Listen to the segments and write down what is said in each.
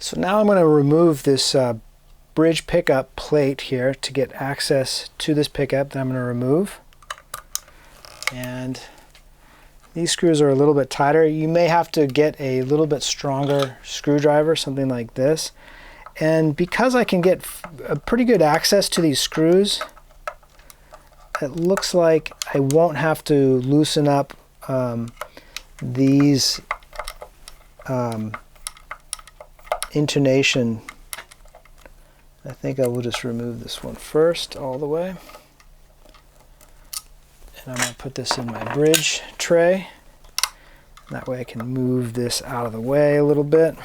So now I'm going to remove this bridge pickup plate here to get access to this pickup that I'm going to remove. And these screws are a little bit tighter. You may have to get a little bit stronger screwdriver, something like this. And because I can get a pretty good access to these screws, it looks like I won't have to loosen up these intonation. I think I will just remove this one first all the way. And I'm going to put this in my bridge tray. That way I can move this out of the way a little bit.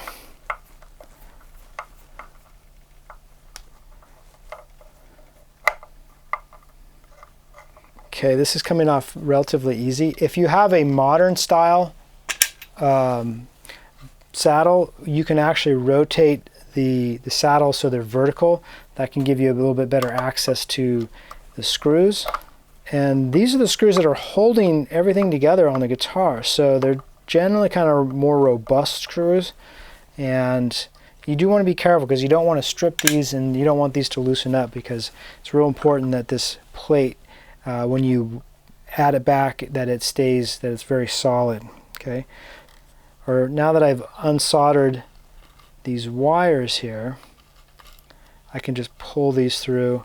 Okay, this is coming off relatively easy. If you have a modern style saddle, you can actually rotate the saddle so they're vertical. That can give you a little bit better access to the screws. And these are the screws that are holding everything together on the guitar. So they're generally kind of more robust screws. And you do want to be careful because you don't want to strip these and you don't want these to loosen up, because it's real important that this plate, when you add it back, that it stays, that it's very solid. Okay. Or now that I've unsoldered these wires here, I can just pull these through,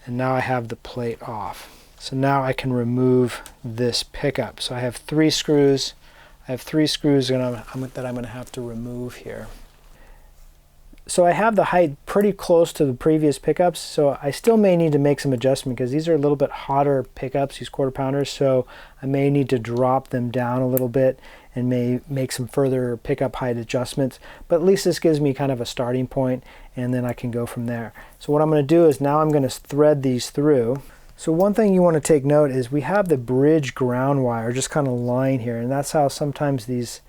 and now I have the plate off. So now I can remove this pickup. So I have 3 screws. I have 3 screws that I'm going to have to remove here. So I have the height pretty close to the previous pickups, so I still may need to make some adjustment because these are a little bit hotter pickups, these quarter pounders, so I may need to drop them down a little bit and may make some further pickup height adjustments, but at least this gives me kind of a starting point, and then I can go from there. So what I'm going to do is now I'm going to thread these through. So one thing you want to take note is we have the bridge ground wire just kind of lying here, and that's how sometimes these,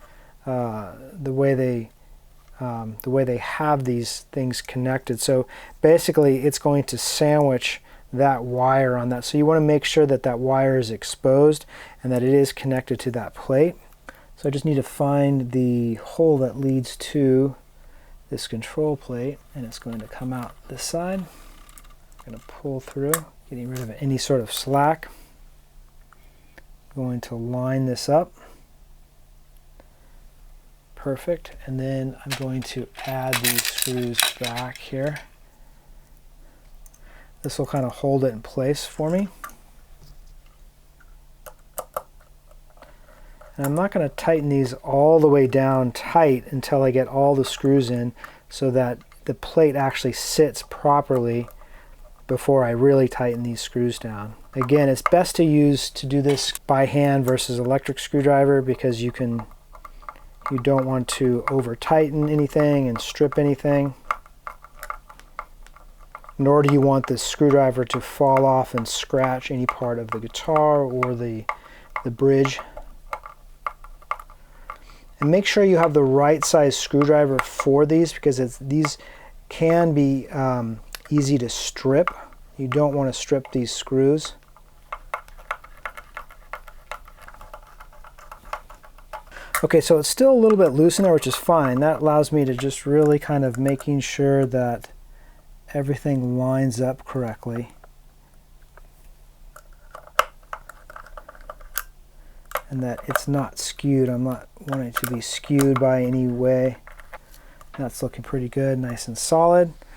the way they have these things connected. So basically it's going to sandwich that wire on that. So you want to make sure that that wire is exposed and that it is connected to that plate. So I just need to find the hole that leads to this control plate, and it's going to come out this side. I'm going to pull through, getting rid of any sort of slack. I'm going to line this up. Perfect. And then I'm going to add these screws back here. This will kind of hold it in place for me. And I'm not going to tighten these all the way down tight until I get all the screws in so that the plate actually sits properly before I really tighten these screws down. Again, it's best to do this by hand versus electric screwdriver, because you don't want to over tighten anything and strip anything, nor do you want the screwdriver to fall off and scratch any part of the guitar or the bridge. And make sure you have the right size screwdriver for these, because these can be easy to strip. You don't want to strip these screws. Okay, so it's still a little bit loose in there, which is fine. That allows me to just really kind of making sure that everything lines up correctly. And that it's not skewed. I'm not wanting it to be skewed by any way. That's looking pretty good, nice and solid.